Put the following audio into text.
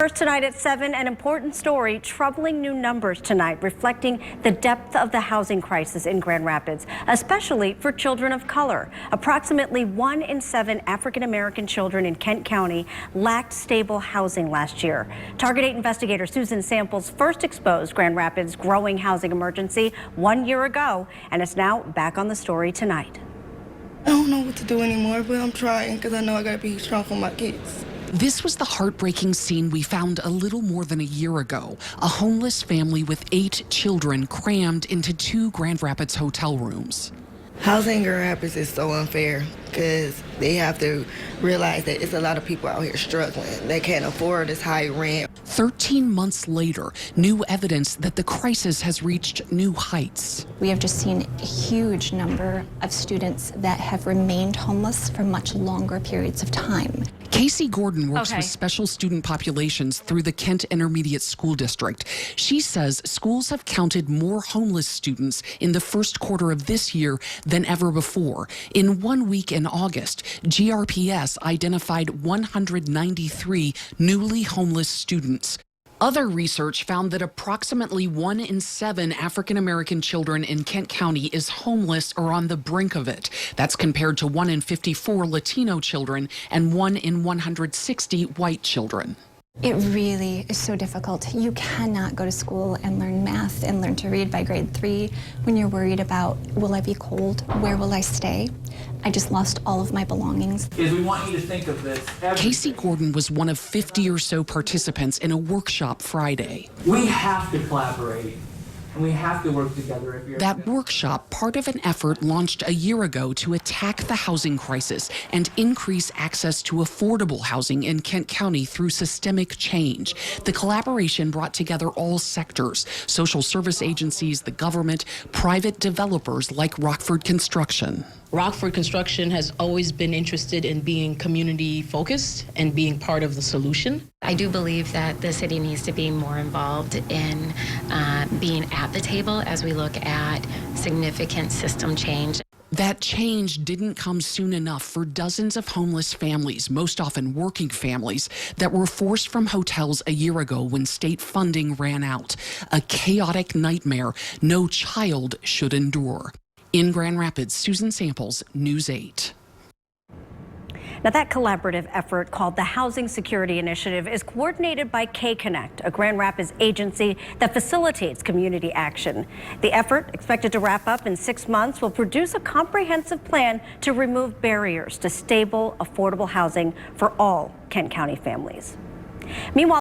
First tonight at 7, an important story, troubling new numbers tonight, reflecting the depth of the housing crisis in Grand Rapids, especially for children of color. Approximately 1 in 7 African-American children in Kent County lacked stable housing last year. Target 8 investigator Susan Samples first exposed Grand Rapids' growing housing emergency 1 year ago, and is now back on the story tonight. I don't know what to do anymore, but I'm trying because I know I gotta be strong for my kids. This was the heartbreaking scene we found a little more than a year ago. A homeless family with 8 children crammed into 2 Grand Rapids hotel rooms. Housing in Grand Rapids is so unfair because they have to realize that it's a lot of people out here struggling. They can't afford this high rent. 13 months later, new evidence that the crisis has reached new heights. We have just seen a huge number of students that have remained homeless for much longer periods of time. Casey Gordon works with special student populations through the Kent Intermediate School District. She says schools have counted more homeless students in the first quarter of this year than ever before. In 1 week in August, GRPS identified 193 newly homeless students. Other research found that approximately 1 in 7 African-American children in Kent County is homeless or on the brink of it. That's compared to 1 in 54 Latino children and 1 in 160 white children. It really is so difficult. You cannot go to school and learn math and learn to read by grade 3 when you're worried about, will I be cold? Where will I stay? I just lost all of my belongings. We want you to think of this. Casey Gordon was one of 50 or so participants in a workshop Friday. We have to collaborate. And we have to work together. That workshop, part of an effort launched a year ago to attack the housing crisis and increase access to affordable housing in Kent County through systemic change. The collaboration brought together all sectors, social service agencies, the government, private developers like Rockford Construction. Rockford Construction has always been interested in being community focused and being part of the solution. I do believe that the city needs to be more involved in being at the table as we look at significant system change. That change didn't come soon enough for dozens of homeless families, most often working families, that were forced from hotels a year ago when state funding ran out. A chaotic nightmare no child should endure. In Grand Rapids, Susan Samples, News 8. Now, that collaborative effort, called the Housing Security Initiative, is coordinated by K-Connect, a Grand Rapids agency that facilitates community action. The effort, expected to wrap up in 6 months, will produce a comprehensive plan to remove barriers to stable, affordable housing for all Kent County families. Meanwhile,